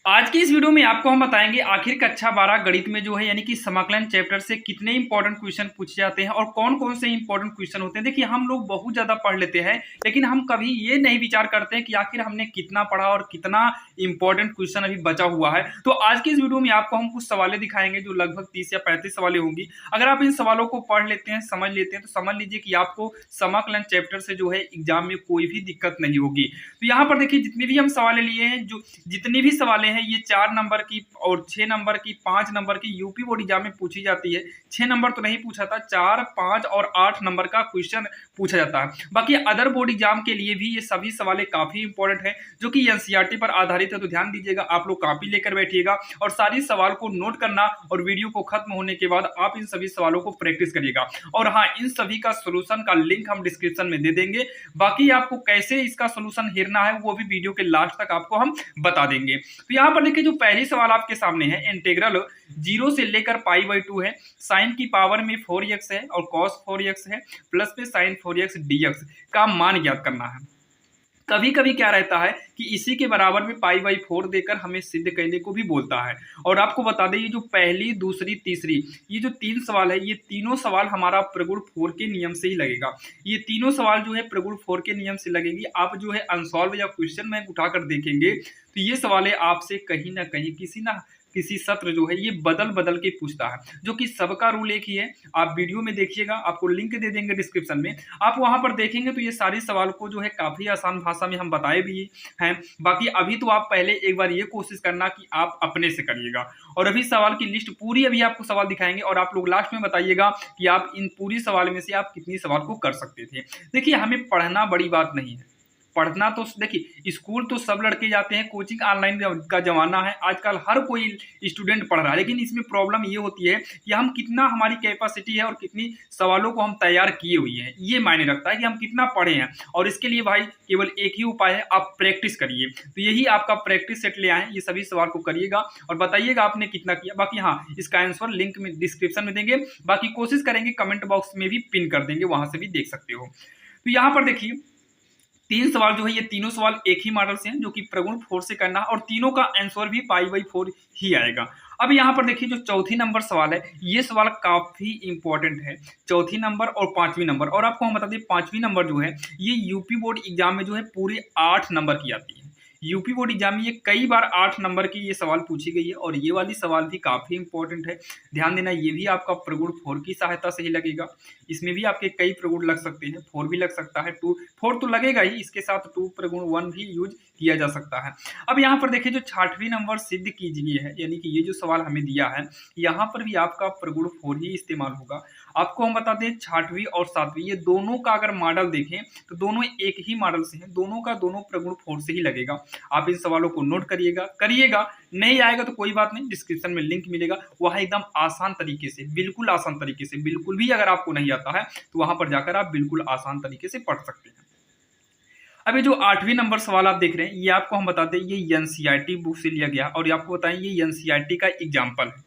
आज की इस वीडियो में आपको हम बताएंगे आखिर कक्षा 12 गणित में जो है यानी कि समाकलन चैप्टर से कितने इंपॉर्टेंट क्वेश्चन पूछे जाते हैं और कौन कौन से इंपॉर्टेंट क्वेश्चन होते हैं। देखिए, हम लोग बहुत ज्यादा पढ़ लेते हैं लेकिन हम कभी ये नहीं विचार करते हैं कि आखिर हमने कितना पढ़ा और कितना इंपॉर्टेंट क्वेश्चन अभी बचा हुआ है। तो आज की इस वीडियो में आपको हम कुछ सवालें दिखाएंगे जो लगभग 30 या 35 सवालें होंगी। अगर आप इन सवालों को पढ़ लेते हैं, समझ लेते हैं, तो समझ लीजिए कि आपको समाकलन चैप्टर से जो है एग्जाम में कोई भी दिक्कत नहीं होगी। तो यहाँ पर देखिए, जितनी भी हम सवालें लिए हैं, जो जितनी भी सवालें हैं, ये 4 नंबर की और 6 नंबर की, 5 नंबर की यूपी बोर्ड एग्जाम में पूछी जाती है। 6 नंबर तो नहीं पूछा था, 4, 5 और 8 नंबर का क्वेश्चन पूछा जाता है। बाकी अदर बोर्ड एग्जाम के लिए भी ये सभी सवालें काफी इंपॉर्टेंट है जो कि एनसीईआरटी पर आधारित है। तो ध्यान दीजिएगा, आप लोग कॉपी लेकर बैठिएगा और सारी सवाल को नोट करना और वीडियो को खत्म होने के बाद आप इन सभी सवालों को प्रैक्टिस करिएगा। और हाँ, इन सभी का सोल्यूशन का लिंक हम डिस्क्रिप्शन में दे देंगे। बाकी आपको कैसे इसका सोल्यूशन हेरना है वो भी वीडियो के लास्ट तक आपको हम बता देंगे। तो यहाँ पर देखिए, जो पहली सवाल आपके सामने है, इंटीग्रल 0 से लेकर π/2 है, साइन की पावर में 4x है और cos 4x है, प्लस में sin 4x dx का मान ज्ञात करना है। कभी कभी क्या रहता है कि इसी के बराबर में π/4 देकर हमें सिद्ध करने को भी बोलता है। और आपको बता दें, ये जो पहली, दूसरी, तीसरी, ये जो 3 सवाल है, ये तीनों सवाल हमारा प्रगुण 4 के नियम से ही लगेगा। ये तीनों सवाल जो है प्रगुण 4 के नियम से लगेगी। आप जो है अनसॉल्व या क्वेश्चन बैंक उठाकर देखेंगे तो ये सवालें आपसे कहीं ना कहीं किसी सत्र जो है ये बदल बदल के पूछता है, जो कि सबका रूल एक ही है। आप वीडियो में देखिएगा, आपको लिंक दे देंगे डिस्क्रिप्शन में, आप वहां पर देखेंगे तो ये सारी सवाल को जो है काफी आसान भाषा में हम बताए भी हैं। बाकी अभी तो आप पहले एक बार ये कोशिश करना कि आप अपने से करिएगा। और अभी सवाल की लिस्ट पूरी अभी आपको सवाल दिखाएंगे और आप लोग लास्ट में बताइएगा कि आप इन पूरी सवाल में से आप कितनी सवाल को कर सकते थे। देखिए, हमें पढ़ना बड़ी बात नहीं है, पढ़ना तो देखिए, स्कूल तो सब लड़के जाते हैं, कोचिंग ऑनलाइन का जमाना है, आजकल हर कोई स्टूडेंट पढ़ रहा है। लेकिन इसमें प्रॉब्लम ये होती है कि हम कितना, हमारी कैपेसिटी है और कितनी सवालों को हम तैयार किए हुए हैं, ये मायने रखता है कि हम कितना पढ़े हैं। और इसके लिए भाई केवल एक ही उपाय है, आप प्रैक्टिस करिए। तो यही आपका प्रैक्टिस सेट ले आए, ये सभी सवाल को करिएगा और बताइएगा आपने कितना किया। बाकी हाँ, इसका आंसर लिंक में डिस्क्रिप्शन में देंगे, बाकी कोशिश करेंगे कमेंट बॉक्स में भी पिन कर देंगे, वहां से भी देख सकते हो। तो यहाँ पर देखिए, 3 सवाल जो है, ये तीनों सवाल एक ही मॉडल से हैं जो कि प्रगुण 4 से करना है और तीनों का आंसर भी π/4 ही आएगा। अब यहाँ पर देखिए, जो चौथी नंबर सवाल है, ये सवाल काफी इंपॉर्टेंट है। चौथी नंबर और 5वीं नंबर, और आपको हम बता दें 5वीं नंबर जो है ये यूपी बोर्ड एग्जाम में जो है पूरे 8 नंबर की आती है। यूपी बोर्ड एग्जाम में ये कई बार 8 नंबर की ये सवाल पूछी गई है और ये वाली सवाल भी काफी इंपॉर्टेंट है। ध्यान देना, ये भी आपका प्रगुण 4 की सहायता से ही लगेगा। इसमें भी आपके कई प्रगुण लग सकते हैं, 4 भी लग सकता है, 4 तो लगेगा ही, इसके साथ 2 प्रगुण 1 भी यूज किया जा सकता है। अब यहाँ पर देखिए, जो 6वीं नंबर सिद्ध कीजिए है, यानी कि ये जो सवाल हमें दिया है, यहाँ पर भी आपका प्रगुण 4 ही इस्तेमाल होगा। आपको हम बता दें, 6वीं और 7वीं ये दोनों का अगर मॉडल देखें तो दोनों एक ही मॉडल से हैं, दोनों का दोनों प्रगुण 4 से ही लगेगा। आप इन सवालों को नोट करिएगा, नहीं आएगा तो कोई बात नहीं, डिस्क्रिप्शन में लिंक मिलेगा, वहां एकदम आसान तरीके से, बिल्कुल आसान तरीके से, बिल्कुल भी अगर आपको नहीं आता है तो वहां पर जाकर आप बिल्कुल आसान तरीके से पढ़ सकते हैं। अभी जो 8वीं नंबर सवाल आप देख रहे हैं, ये आपको हम बताते हैं, ये एनसीईआरटी बुक से लिया गया और ये आपको बताएं, ये एनसीईआरटी का एग्जाम्पल है।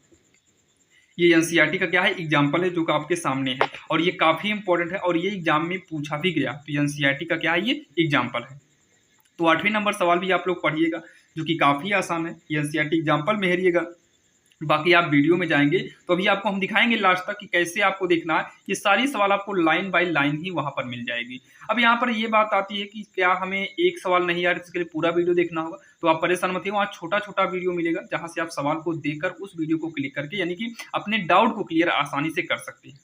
ये एनसीईआरटी का क्या है, एग्जाम्पल है जो कि आपके सामने है और ये काफी इंपॉर्टेंट है और ये एग्जाम में पूछा भी गया। तो एनसीईआरटी का क्या है, ये एग्जाम्पल है। तो 8वीं नंबर सवाल भी आप लोग पढ़िएगा जो कि काफी आसान है, एनसीईआरटी एग्जाम्पल में हेरिएगा। बाकी आप वीडियो में जाएंगे तो अभी आपको हम दिखाएंगे लास्ट तक कि कैसे आपको देखना है। ये सारी सवाल आपको लाइन बाय लाइन ही वहां पर मिल जाएगी। अब यहाँ पर ये बात आती है कि क्या हमें एक सवाल नहीं आ रहा, इसके लिए पूरा वीडियो देखना होगा। तो आप परेशान मत होइए, वहाँ छोटा छोटा वीडियो मिलेगा जहां से आप सवाल को देखकर उस वीडियो को क्लिक करके यानी कि अपने डाउट को क्लियर आसानी से कर सकते हैं।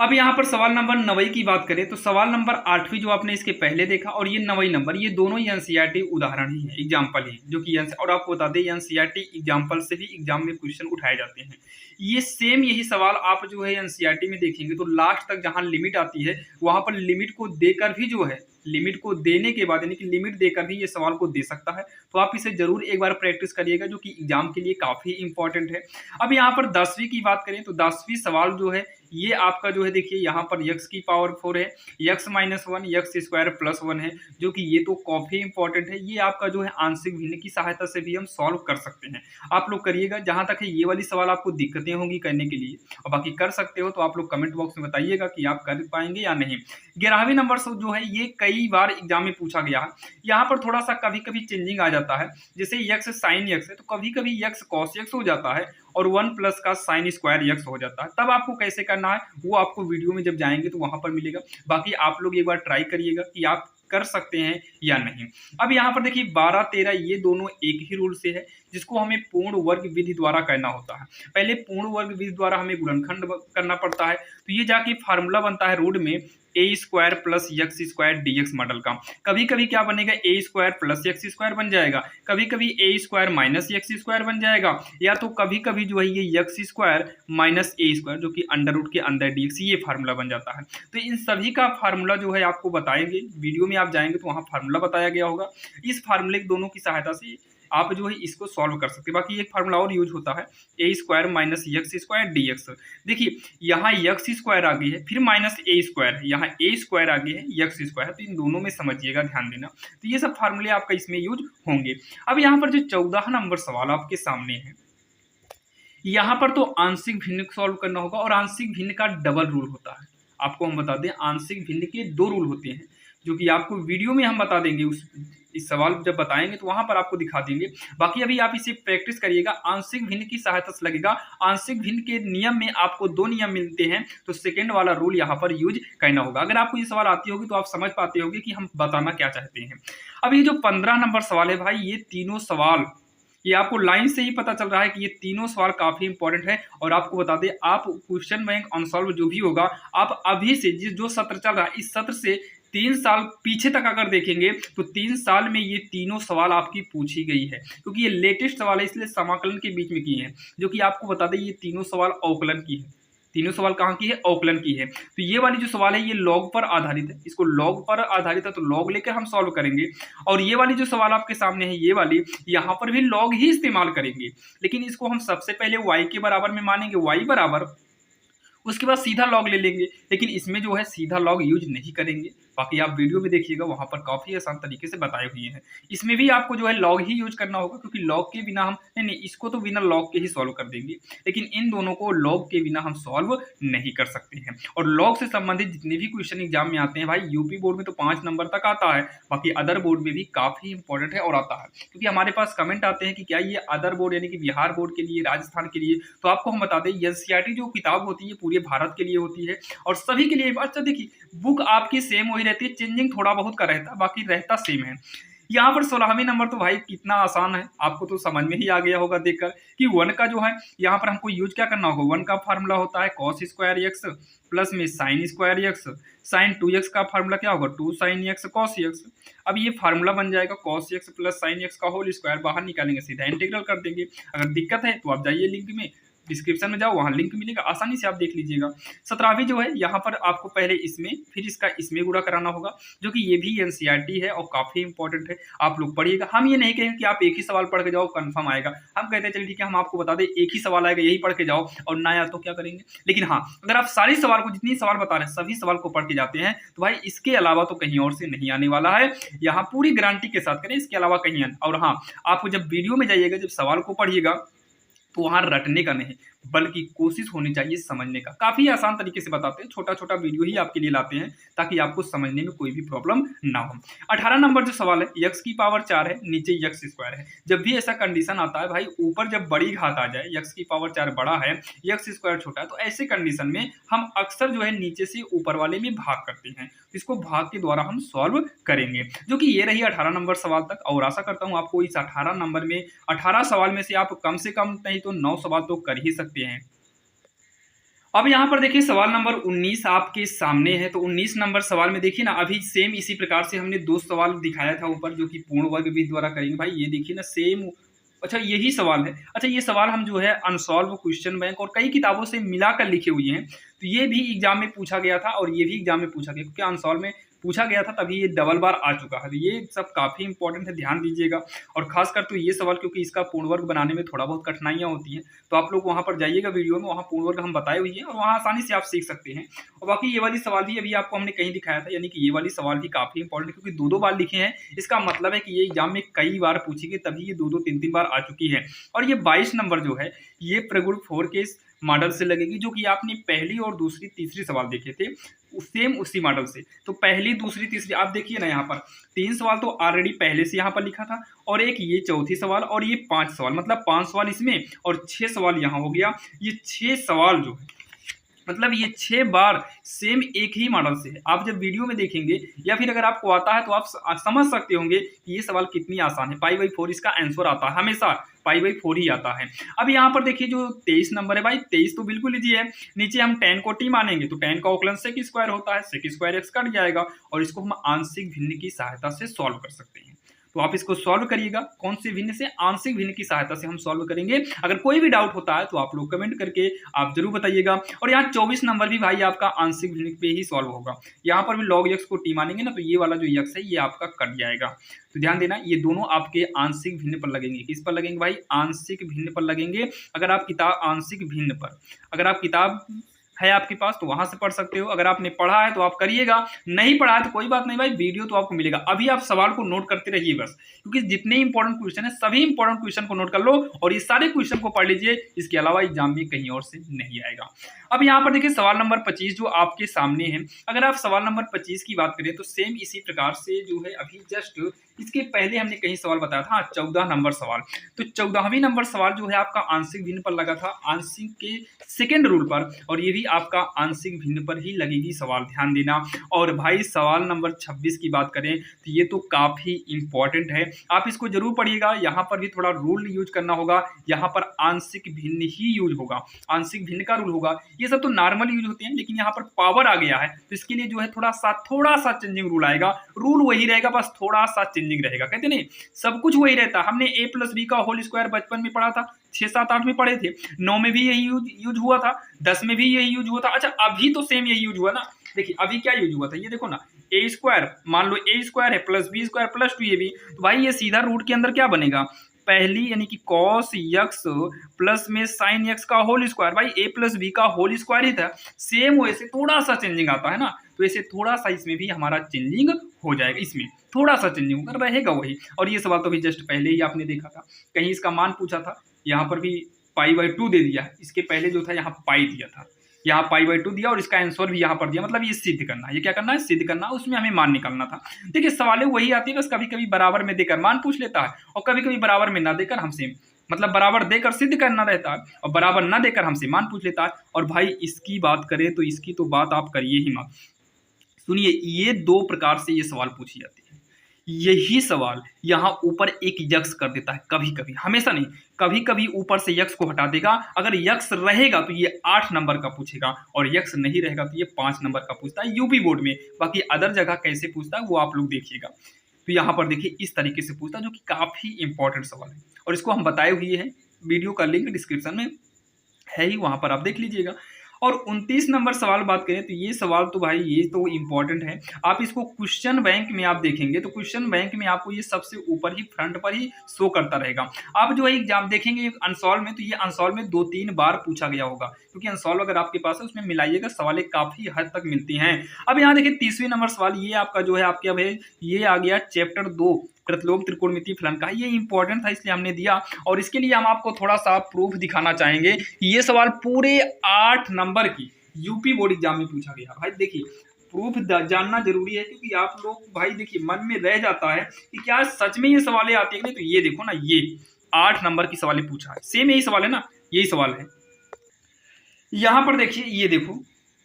अब यहाँ पर सवाल नंबर 9 की बात करें तो सवाल नंबर 8वीं जो आपने इसके पहले देखा और ये 9 नंबर, ये दोनों ही एनसीईआरटी उदाहरण ही है, एग्जाम्पल ही, जो कि और आपको बता दें एनसीईआरटी एग्जाम्पल से भी एग्जाम में क्वेश्चन उठाए जाते हैं। ये सेम यही सवाल आप जो है एनसीईआरटी में देखेंगे तो लास्ट तक जहां लिमिट आती है वहां पर लिमिट को देकर भी जो है, लिमिट को देने के बाद यानी कि लिमिट देकर भी ये सवाल को दे सकता है। तो आप इसे जरूर एक बार प्रैक्टिस करिएगा जो कि एग्जाम के लिए काफी इंपॉर्टेंट है। अब यहाँ पर 10वीं की बात करें तो 10वीं सवाल जो है ये आपका जो है देखिए यहाँ पर x की पावर 4 है, x minus 1 x square plus 1 है, जो कि ये तो काफ़ी इंपॉर्टेंट है। ये आपका जो है आंशिक भिन्न की सहायता से भी हम सॉल्व कर सकते हैं। आप लोग करिएगा, जहाँ तक है ये वाली सवाल आपको दिक्कतें होंगी करने के लिए, और बाकी कर सकते हो तो आप लोग कमेंट बॉक्स में बताइएगा कि आप कर पाएंगे या नहीं। 11वीं नंबर जो है ये कई बार एग्जाम में पूछा गया है। यहाँ पर थोड़ा सा कभी कभी चेंजिंग आ जाता है, जैसे x साइन x है तो कभी कभी x कॉस x हो जाता है और 1 प्लस का साइन स्क्वायर x हो जाता है। तब आपको कैसे करना है वो आपको वीडियो में जब जाएंगे तो वहां पर मिलेगा। बाकी आप लोग एक बार ट्राई करिएगा कि आप कर सकते हैं या नहीं। अब यहाँ पर देखिए 12 13 ये दोनों एक ही रूल से है, जिसको हमें पूर्ण वर्ग विधि द्वारा करना होता है। पहले पूर्ण वर्ग विधि द्वारा हमें गुणनखंड करना पड़ता है, तो ये जाके फार्मूला बनता है रूट में A square plus X square D X model का। कभी कभी क्या बनेगा, A square plus X square बन जाएगा, कभी कभी A square minus X square बन जाएगा, या तो कभी कभी जो है ये X square minus A square जो कि अंडर रूट के अंदर डी एक्स, ये फार्मूला बन जाता है। तो इन सभी का फार्मूला जो है आपको बताएंगे, वीडियो में आप जाएंगे तो वहाँ फार्मूला बताया गया होगा। इस फार्मूले दोनों की सहायता से आप जो है इसको सॉल्व कर सकते हैं। बाकी एक फार्मूला और यूज होता है, A square minus X square D X. देखिए यहाँ एक्स स्क्वायर आ गई है, फिर माइनस ए स्क्वायर, यहाँ ए स्क्वायर आ गई है, एक्स स्क्वायर है, तो इन दोनों में समझिएगा, ध्यान देना। तो ये सब फार्मूले आपका इसमें यूज होंगे। अब यहाँ पर जो 14 नंबर सवाल आपके सामने है, यहाँ पर तो आंशिक भिन्न सॉल्व करना होगा, और आंशिक भिन्न का डबल रूल होता है। आपको हम बता दें आंशिक भिन्न के 2 रूल होते हैं, जो कि आपको वीडियो में हम बता देंगे। इस सवाल जब बताएंगे तो वहां पर आपको दिखा देंगे। बाकी अभी आप इसे प्रैक्टिस करिएगा। आंशिक भिन्न की सहायता से लगेगा। आंशिक भिन्न के नियम में आपको 2 नियम मिलते हैं, तो सेकंड वाला रूल यहाँ पर यूज करना होगा। अगर आपको ये सवाल आती होगी तो आप समझ पाते होंगे कि हम बताना क्या चाहते हैं। अब ये जो 15 नंबर सवाल है भाई, ये तीनों सवाल, ये आपको लाइन से ही पता चल रहा है कि ये तीनों सवाल काफी इंपॉर्टेंट है। और आपको बता दें, आप क्वेश्चन बैंक अनसॉल्व जो भी होगा, आप अभी से जो सत्र चल रहा है, इस सत्र से 3 साल पीछे तक अगर देखेंगे तो 3 साल में ये तीनों सवाल आपकी पूछी गई है, क्योंकि ये लेटेस्ट सवाल है, इसलिए समाकलन के बीच में किए हैं। जो कि आपको बता दें ये तीनों सवाल अवकलन की है। तीनों सवाल कहाँ की है, अवकलन की है। तो ये वाली जो सवाल है ये लॉग पर आधारित है, इसको लॉग पर आधारित है तो लॉग लेकर हम सॉल्व करेंगे। और ये वाली जो सवाल आपके सामने है, ये वाली, यहाँ पर भी लॉग ही इस्तेमाल करेंगे, लेकिन इसको हम सबसे पहले y के बराबर में मानेंगे, y बराबर, उसके बाद सीधा लॉग ले लेंगे। लेकिन इसमें जो है सीधा लॉग यूज नहीं करेंगे। बाकी आप वीडियो में देखिएगा, वहां पर काफी आसान तरीके से बताए हुए हैं। इसमें भी आपको जो है लॉग ही यूज करना होगा, क्योंकि लॉग के बिना हम नहीं, इसको तो बिना लॉग के ही सॉल्व कर देंगे, लेकिन इन दोनों को लॉग के बिना हम सॉल्व नहीं कर सकते हैं। और लॉग से संबंधित जितने भी क्वेश्चन एग्जाम में आते हैं भाई, यूपी बोर्ड में तो 5 नंबर तक आता है, बाकी अदर बोर्ड में भी काफी इंपॉर्टेंट है और आता है। क्योंकि हमारे पास कमेंट आते हैं कि क्या ये अदर बोर्ड यानी कि बिहार बोर्ड के लिए, राजस्थान के लिए, तो आपको हम बता दें एनसीईआरटी जो किताब होती है पूरे भारत के लिए होती है और सभी के लिए। अच्छा देखिए, बुक आपकी सेम वही रहती है, चेंजिंग थोड़ा बहुत का रहता है, बाकी रहता सेम है। यहाँ पर 16वें नंबर तो भाई कितना आसान है, आपको तो समझ में ही आ गया होगा देखकर कि 1 का जो है यहाँ पर हमको यूज क्या करना होगा। 1 का फार्मूला होता है कॉस स्क्वायर एक्स प्लस में sine square x. Sine 2x का फार्मूला क्या होगा, 2 साइन एक्स कॉस एक्स। अब ये फार्मूला बन जाएगा cos x plus sine x का होल स्क्वायर, बाहर निकालेंगे सीधा इंटीग्रल कर देंगे। अगर दिक्कत है तो आप जाइए लिंक में, डिस्क्रिप्शन में जाओ, वहाँ लिंक मिलेगा, आसानी से आप देख लीजिएगा। 17वीं जो है यहाँ पर आपको पहले इसमें फिर इसका इसमें गुणा कराना होगा, जो कि ये भी एनसीईआरटी है और काफी इंपॉर्टेंट है, आप लोग पढ़िएगा। हम ये नहीं कहेंगे कि आप एक ही सवाल पढ़ के जाओ कंफर्म आएगा, हम कहते हैं चलिए ठीक है, हम आपको बता दें एक ही सवाल आएगा, यही पढ़ के जाओ, और ना आया तो क्या करेंगे। लेकिन हाँ, अगर आप सारी सवाल को, जितनी सवाल बता रहे हैं सभी सवाल को पढ़ के जाते हैं तो भाई इसके अलावा तो कहीं और से नहीं आने वाला है, यहाँ पूरी गारंटी के साथ करें, इसके अलावा कहीं आने। और हाँ, आपको जब वीडियो में जाइएगा, जब सवाल को पढ़िएगा तो वहां रटने का नहीं, बल्कि कोशिश होनी चाहिए समझने का। काफी आसान तरीके से बताते हैं, छोटा छोटा वीडियो ही आपके लिए लाते हैं ताकि आपको समझने में कोई भी प्रॉब्लम ना हो। 18 नंबर जो सवाल है, x की पावर 4 है, नीचे x स्क्वायर है। जब भी ऐसा कंडीशन आता है भाई, ऊपर जब बड़ी घात आ जाए, x की पावर 4 बड़ा है, x स्क्वायर छोटा है, तो ऐसे कंडीशन में हम अक्सर जो है नीचे से ऊपर वाले में भाग करते हैं। इसको भाग के द्वारा हम सॉल्व करेंगे, जो कि ये रही 18 नंबर सवाल तक। और आशा करता हूँ आपको इस 18 नंबर में 18 सवाल में से आप कम से कम नहीं तो 9 सवाल तो कर ही सकते हैं। अब यहाँ पर देखिए सवाल नंबर 19 आपके सामने है। तो 19 नंबर सवाल में देखिए ना, अभी सेम इसी प्रकार से हमने 2 सवाल दिखाया था ऊपर, जो कि पूर्ण वर्ग विधि द्वारा करेंगे। भाई ये देखिए ना सेम, अच्छा यही सवाल है। अच्छा ये सवाल हम जो है अनसॉल्व क्वेश्चन बैंक और कई किताबों से मिलाकर लिखे हुए हैं, तो ये भी एग्जाम में पूछा गया था और ये भी एग्जाम में पूछा गया, क्योंकि अनसॉल्व में पूछा गया था तभी ये डबल बार आ चुका है। तो ये सब काफ़ी इंपॉर्टेंट है, ध्यान दीजिएगा। और खासकर तो ये सवाल क्योंकि इसका पूर्ण वर्ग बनाने में थोड़ा बहुत कठिनाइयाँ होती हैं, तो आप लोग वहाँ पर जाइएगा वीडियो में, वहाँ पूर्ण वर्ग हम बताए हुए हैं और वहाँ आसानी से आप सीख सकते हैं। और बाकी ये वाली सवाल भी अभी आपको हमने कहीं दिखाया था, यानी कि ये वाली सवाल भी काफ़ी इंपॉर्टेंट है क्योंकि दो बार लिखे हैं। इसका मतलब है कि ये एग्जाम में कई बार पूछी गई, तभी ये दो तीन बार आ चुकी है। और ये 22 नंबर जो है ये प्रगुण 4 के मॉडल से लगेगी, जो कि आपने पहली और दूसरी तीसरी सवाल देखे थे सेम उसी मॉडल से। तो पहली दूसरी तीसरी आप देखिए ना, यहाँ पर 3 सवाल तो ऑलरेडी पहले से यहाँ पर लिखा था और एक ये चौथी सवाल और ये 5 सवाल, मतलब 5 सवाल इसमें और 6 सवाल यहाँ हो गया। ये 6 सवाल जो है मतलब ये 6 बार सेम एक ही मॉडल से है। आप जब वीडियो में देखेंगे या फिर अगर आपको आता है तो आप समझ सकते होंगे कि ये सवाल कितनी आसान है। π/4 इसका आंसर आता है, हमेशा π/4 ही आता है। अब यहाँ पर देखिए जो 23 नंबर है भाई, 23 तो बिल्कुल इजी है। नीचे हम 10 को t मानेंगे तो 10 का औकलन sec स्क्वायर होता है, sec स्क्वायर x कट जाएगा और इसको हम आंशिक भिन्न की सहायता से सॉल्व कर सकते हैं। तो आप इसको सॉल्व करिएगा, कौन से भिन्न से, आंशिक भिन्न की सहायता से हम सॉल्व करेंगे। अगर कोई भी डाउट होता है तो आप लोग कमेंट करके आप जरूर बताइएगा। और यहाँ 24 नंबर भी भाई आपका आंशिक भिन्न पे ही सॉल्व होगा। यहाँ पर भी log x को t मानेंगे ना तो ये वाला जो x है ये आपका कट जाएगा। तो ध्यान देना, ये दोनों आपके आंशिक भिन्न पर लगेंगे। किस पर लगेंगे भाई? आंशिक भिन्न पर लगेंगे। अगर आप किताब आंशिक भिन्न पर, अगर आप किताब है आपके पास तो वहां से पढ़ सकते हो। अगर आपने पढ़ा है तो आप करिएगा, नहीं पढ़ा है तो कोई बात नहीं भाई, वीडियो तो आपको मिलेगा। अभी आप सवाल को नोट करते रहिए बस, क्योंकि जितने इंपॉर्टेंट क्वेश्चन है सभी इंपॉर्टेंट क्वेश्चन को नोट कर लो और ये सारे क्वेश्चन को पढ़ लीजिए। इसके अलावा एग्जाम में कहीं और से नहीं आएगा। अब यहाँ पर देखिए सवाल नंबर 25 जो आपके सामने है। अगर आप सवाल नंबर 25 की बात करें तो सेम इसी प्रकार से जो है अभी जस्ट इसके पहले हमने कहीं सवाल बताया था, 14 नंबर सवाल। तो 14वीं नंबर सवाल जो है आपका आंशिक भिन्न पर लगा था, आंशिक के सेकेंड रूल पर, और ये भी आपका आंशिक भिन्न पर ही लगेगी सवाल, ध्यान देना। और भाई सवाल नंबर 26 की बात करें तो ये तो काफ़ी इंपॉर्टेंट है, आप इसको जरूर पढ़िएगा। यहाँ पर भी थोड़ा रूल यूज करना होगा, यहाँ पर आंशिक भिन्न ही यूज होगा, आंशिक भिन्न का रूल होगा। ये सब तो नॉर्मल यूज होते हैं, लेकिन यहाँ पर पावर आ गया है तो इसके लिए जो है थोड़ा सा चेंजिंग रूल आएगा। रूल वही रहेगा, बस थोड़ा सा चेंजिंग रहेगा। कहते नहीं सब कुछ वही रहता। हमने a+b का होल स्क्वायर बचपन में पढ़ा था, 6, 7, 8 में पढ़े थे, 9 में भी यही यूज हुआ था, 10 में भी यही यूज हुआ था। अच्छा अभी तो सेम यही यूज हुआ ना। देखिए अभी क्या यूज हुआ था, ये देखो ना, ए स्क्वायर, मान लो ए स्क्वायर है plus B square plus 2ab, तो भाई ये सीधा रूट के अंदर क्या बनेगा, पहली यानी कि cos x प्लस में sin x का होल स्क्वायर। भाई a+b का होल स्क्वायर ही था, सेम वैसे थोड़ा सा चेंजिंग आता है ना, तो ऐसे थोड़ा सा इसमें भी हमारा चेंजिंग हो जाएगा, इसमें थोड़ा सा चेंजिंग होकर रहेगा वही। और ये सवाल तो भी जस्ट पहले ही आपने देखा था, कहीं इसका मान पूछा था, यहाँ पर भी π/2 दे दिया, इसके पहले जो था यहाँ पाई दिया था, यहाँ π/2 दिया और इसका आंसर भी यहाँ पर दिया। मतलब ये सिद्ध करना है, ये क्या करना है, सिद्ध करना है, उसमें हमें मान निकालना था। देखिए सवालें वही आती है, बस कभी कभी बराबर में देकर मान पूछ लेता है और कभी कभी बराबर में ना देकर हमसे, मतलब बराबर देकर सिद्ध करना रहता है और बराबर ना देकर हमसे मान पूछ लेता है। और भाई इसकी बात करें तो इसकी तो बात आप करिए ही मत। सुनिए, ये 2 प्रकार से ये सवाल पूछी जाती है। यही सवाल यहाँ ऊपर एक यक्स कर देता है, कभी कभी, हमेशा नहीं, कभी कभी ऊपर से यक्स को हटा देगा। अगर यक्स रहेगा तो ये 8 नंबर का पूछेगा और यक्स नहीं रहेगा तो ये 5 नंबर का पूछता है यूपी बोर्ड में। बाकी अदर जगह कैसे पूछता है वो आप लोग देखिएगा। तो यहाँ पर देखिए इस तरीके से पूछता है, जो कि काफ़ी इंपॉर्टेंट सवाल है और इसको हम बताए हुए हैं, वीडियो का लिंक डिस्क्रिप्शन में है ही, वहाँ पर आप देख लीजिएगा। और 29 नंबर सवाल बात करें तो ये सवाल तो भाई ये तो इम्पॉर्टेंट है। आप इसको क्वेश्चन बैंक में आप देखेंगे तो क्वेश्चन बैंक में आपको ये सबसे ऊपर ही फ्रंट पर ही शो करता रहेगा। आप जो है एग्जाम देखेंगे अनसॉल्व में तो ये अनसॉल्व में 2-3 बार पूछा गया होगा, क्योंकि अनसॉल्व अगर आपके पास है उसमें मिलाइएगा, सवालें काफ़ी हद तक मिलती हैं। अब यहाँ देखिए 30वीं नंबर सवाल, ये आपका जो है आपके, अब ये आ गया चैप्टर 2 प्रतिलोम त्रिकोणमिति फलन का। ये इंपॉर्टेंट था इसलिए हमने दिया और इसके लिए हम आपको थोड़ा सा प्रूफ दिखाना चाहेंगे। ये सवाल पूरे 8 नंबर की यूपी बोर्ड एग्जाम में पूछा गया। भाई देखिए प्रूफ जानना जरूरी है, क्योंकि आप लोग भाई देखिए मन में रह जाता है कि क्या सच में ये सवालें आती है। तो ये देखो ना, ये 8 नंबर की सवालें पूछा है, सेम यही सवाल है ना, यही सवाल है। यहाँ पर देखिए,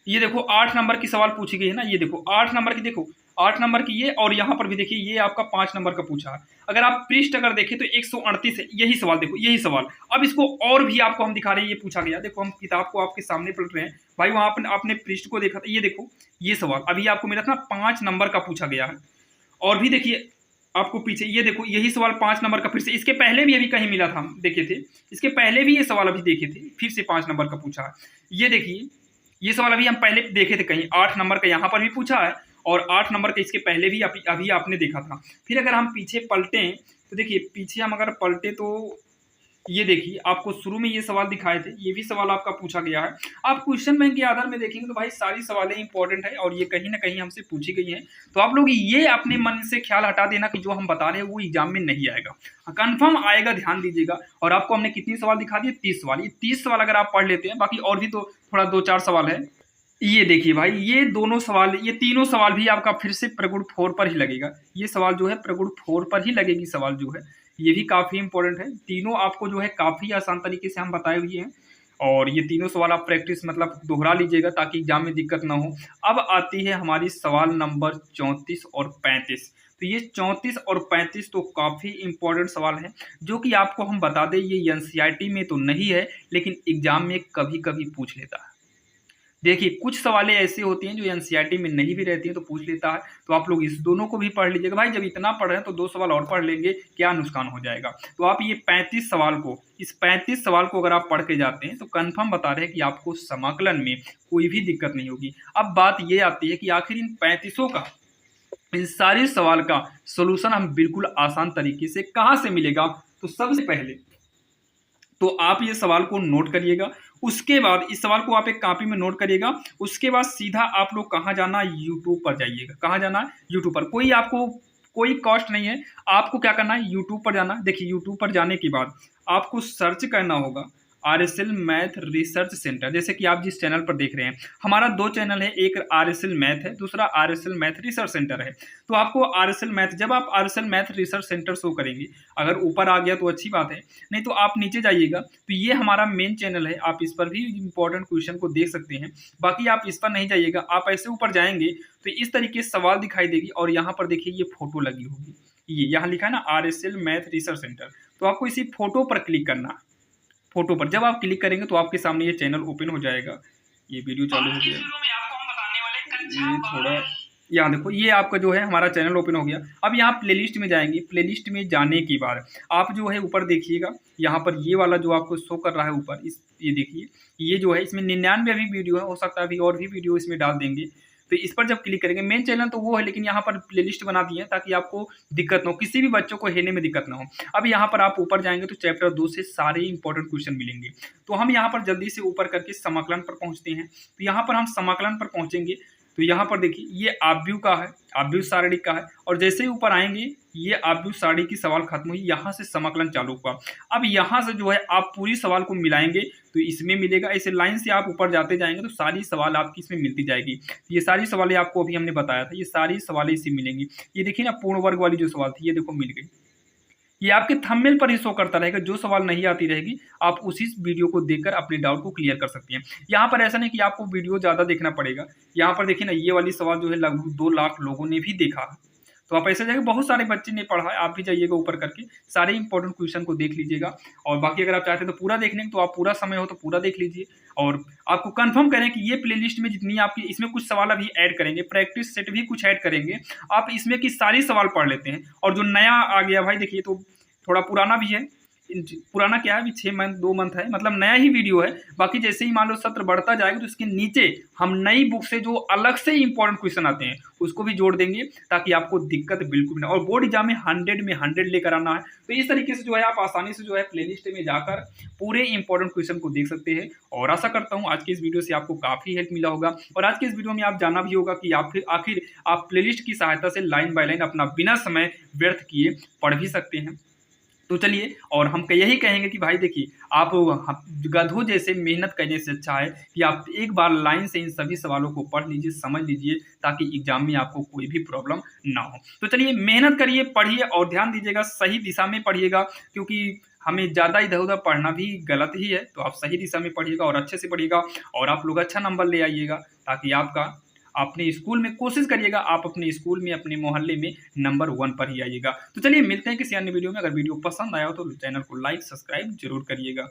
ये देखो 8 नंबर की सवाल पूछी गई है ना, ये देखो 8 नंबर की, देखो 8 नंबर की ये, और यहाँ पर भी देखिए ये आपका 5 नंबर का पूछा है। अगर आप पृष्ठ अगर देखें तो 138 है, यही सवाल, देखो यही सवाल। अब इसको और भी आपको हम दिखा रहे हैं, ये पूछा गया, देखो हम किताब को आपके सामने पलट रहे हैं भाई, वहाँ आपने पृष्ठ को देखा था, ये देखो ये सवाल अभी आपको मिला था ना, 5 नंबर का पूछा गया है। और भी देखिए आपको पीछे, ये देखो यही सवाल 5 नंबर का फिर से, इसके पहले भी अभी कहीं मिला था, हम देखे थे, इसके पहले भी ये सवाल अभी देखे थे, फिर से 5 नंबर का पूछा है। ये देखिए ये सवाल अभी हम पहले देखे थे कहीं, 8 नंबर का यहाँ पर भी पूछा है और 8 नंबर का इसके पहले भी अभी आपने देखा था। फिर अगर हम पीछे पलटें तो देखिए पीछे हम अगर पलटे तो ये देखिए आपको शुरू में ये सवाल दिखाए थे, ये भी सवाल आपका पूछा गया है। आप क्वेश्चन बैंक के आधार में देखेंगे तो भाई सारी सवालें इंपॉर्टेंट है और ये कहीं ना कहीं हमसे पूछी गई हैं। तो आप लोग ये अपने मन से ख्याल हटा देना कि जो हम बता रहे हैं वो एग्जाम में नहीं आएगा, कंफर्म आएगा, ध्यान दीजिएगा। और आपको हमने कितनी सवाल दिखा दिए, 30 सवाल। ये 30 सवाल अगर आप पढ़ लेते हैं, बाकी और भी तो थोड़ा 2-4 सवाल है। ये देखिए भाई ये दोनों सवाल, ये तीनों सवाल भी आपका फिर से प्रगुण 4 पर ही लगेगा। ये सवाल जो है प्रगुण 4 पर ही लगेगी सवाल जो है, ये भी काफ़ी इंपॉर्टेंट है। तीनों आपको जो है काफ़ी आसान तरीके से हम बताए हुए हैं और ये तीनों सवाल आप प्रैक्टिस मतलब दोहरा लीजिएगा ताकि एग्जाम में दिक्कत ना हो। अब आती है हमारी सवाल नंबर 34 और 35। तो ये 34 और 35 तो काफ़ी इंपॉर्टेंट सवाल हैं, जो कि आपको हम बता दें ये एनसीईआरटी में तो नहीं है लेकिन एग्जाम में कभी कभी पूछ लेता है। देखिए कुछ सवालें ऐसे होती हैं जो एनसीईआरटी में नहीं भी रहती हैं तो पूछ लेता है। तो आप लोग इस दोनों को भी पढ़ लीजिएगा। भाई जब इतना पढ़ रहे हैं तो 2 सवाल और पढ़ लेंगे, क्या नुकसान हो जाएगा। तो आप ये 35 सवाल को, इस 35 सवाल को अगर आप पढ़ के जाते हैं तो कंफर्म बता रहे हैं कि आपको समाकलन में कोई भी दिक्कत नहीं होगी। अब बात ये आती है कि आखिर इन 35 का, इन सारे सवाल का सोल्यूशन हम बिल्कुल आसान तरीके से कहाँ से मिलेगा। तो सबसे पहले तो आप ये सवाल को नोट करिएगा। उसके बाद इस सवाल को आप एक कॉपी में नोट करिएगा। उसके बाद सीधा आप लोग कहाँ जाना, यूट्यूब पर जाइएगा। कहाँ जाना है, यूट्यूब पर। कोई आपको कोई कॉस्ट नहीं है, आपको क्या करना है, यूट्यूब पर जाना। देखिए यूट्यूब पर जाने के बाद आपको सर्च करना होगा आरएसएल मैथ रिसर्च सेंटर। जैसे कि आप जिस चैनल पर देख रहे हैं, हमारा 2 चैनल है, एक आरएसएल मैथ है, दूसरा आरएसएल मैथ रिसर्च सेंटर है। तो आपको आरएसएल मैथ, जब आप RSL math research centre show करेंगे, अगर ऊपर आ गया तो अच्छी बात है, नहीं तो आप नीचे जाइएगा। तो ये हमारा मेन चैनल है, आप इस पर भी इंपॉर्टेंट क्वेश्चन को देख सकते हैं। बाकी आप इस पर नहीं जाइएगा, आप ऐसे ऊपर जाएंगे तो इस तरीके से सवाल दिखाई देगी और यहाँ पर देखिए ये फोटो लगी होगी, ये यहाँ लिखा है ना आरएसएल मैथ रिसर्च सेंटर। तो आपको इसी फोटो पर क्लिक करना है। फोटो पर जब आप क्लिक करेंगे तो आपके सामने ये चैनल ओपन हो जाएगा। ये वीडियो चालू हो गया, ये थोड़ा यहाँ देखो, ये आपका जो है हमारा चैनल ओपन हो गया। अब यहाँ प्लेलिस्ट में जाएंगे। प्लेलिस्ट में जाने के बाद आप जो है ऊपर देखिएगा, यहाँ पर ये वाला जो आपको शो कर रहा है ऊपर, इस ये देखिए, ये जो है इसमें 99 अभी वीडियो है, हो सकता है अभी और भी वीडियो इसमें डाल देंगे। तो इस पर जब क्लिक करेंगे, मेन चैनल तो वो है लेकिन यहाँ पर प्लेलिस्ट बना दी है ताकि आपको दिक्कत ना हो, किसी भी बच्चों को हेलने में दिक्कत ना हो। अब यहाँ पर आप ऊपर जाएंगे तो चैप्टर 2 से सारे इंपॉर्टेंट क्वेश्चन मिलेंगे। तो हम यहाँ पर जल्दी से ऊपर करके समाकलन पर पहुँचते हैं। तो यहाँ पर हम समाकलन पर पहुँचेंगे तो यहाँ पर देखिए ये आव्यूह का है, आव्यूह सारणी का है, और जैसे ही ऊपर आएंगे ये आव्यूह सारणी की सवाल खत्म हुई, यहाँ से समाकलन चालू हुआ। अब यहाँ से जो है आप पूरी सवाल को मिलाएंगे तो इसमें मिलेगा। ऐसे लाइन से आप ऊपर जाते जाएंगे तो सारी सवाल आपकी इसमें मिलती जाएगी। ये सारी सवालें आपको अभी हमने बताया था, ये सारी सवालें इसी मिलेंगी। ये देखिए ना पूर्ण वर्ग वाली जो सवाल थी, ये देखो मिल गई। ये आपके थंबनेल पर ही शो करता रहेगा, जो सवाल नहीं आती रहेगी आप उसी वीडियो को देखकर अपने डाउट को क्लियर कर सकते हैं। यहाँ पर ऐसा नहीं कि आपको वीडियो ज़्यादा देखना पड़ेगा। यहाँ पर देखिए ना ये वाली सवाल जो है लगभग 2 लाख लोगों ने भी देखा है। तो आप ऐसे जाएंगे, बहुत सारे बच्चे ने पढ़ा है, आप भी जाइएगा ऊपर करके सारे इंपॉर्टेंट क्वेश्चन को देख लीजिएगा। और बाकी अगर आप चाहते हैं तो पूरा देखने तो आप पूरा समय हो तो पूरा देख लीजिए। और आपको कंफर्म करें कि ये प्लेलिस्ट में जितनी आपकी, इसमें कुछ सवाल अभी ऐड करेंगे, प्रैक्टिस सेट भी कुछ ऐड करेंगे। आप इसमें की सारी सवाल पढ़ लेते हैं। और जो नया आ गया भाई देखिए, तो थोड़ा पुराना भी है, पुराना क्या है अभी 6 मंथ 2 मंथ है, मतलब नया ही वीडियो है। बाकी जैसे ही मान लो सत्र बढ़ता जाएगा तो इसके नीचे हम नई बुक से जो अलग से इंपॉर्टेंट क्वेश्चन आते हैं उसको भी जोड़ देंगे ताकि आपको दिक्कत बिल्कुल ना। और बोर्ड एग्जाम में 100 में 100 लेकर आना है। तो इस तरीके से जो है आप आसानी से जो है प्लेलिस्ट में जाकर पूरे इंपॉर्टेंट क्वेश्चन को देख सकते हैं। और आशा करता हूँ आज के इस वीडियो से आपको काफ़ी हेल्प मिला होगा। और आज के इस वीडियो में आप जाना भी होगा कि आप आखिर आप प्लेलिस्ट की सहायता से लाइन बाय लाइन अपना बिना समय व्यर्थ किए पढ़ भी सकते हैं। तो चलिए, और हम यही कहेंगे कि भाई देखिए आप गधों जैसे मेहनत करने से अच्छा है कि आप एक बार लाइन से इन सभी सवालों को पढ़ लीजिए, समझ लीजिए, ताकि एग्जाम में आपको कोई भी प्रॉब्लम ना हो। तो चलिए मेहनत करिए, पढ़िए और ध्यान दीजिएगा, सही दिशा में पढ़िएगा, क्योंकि हमें ज़्यादा इधर उधर पढ़ना भी गलत ही है। तो आप सही दिशा में पढ़िएगा और अच्छे से पढ़िएगा और आप लोग अच्छा नंबर ले आइएगा, ताकि आपका अपने स्कूल में कोशिश करिएगा आप अपने स्कूल में अपने मोहल्ले में नंबर 1 पर ही आइएगा। तो चलिए मिलते हैं किसी अन्य वीडियो में। अगर वीडियो पसंद आया हो तो चैनल को लाइक सब्सक्राइब जरूर करिएगा।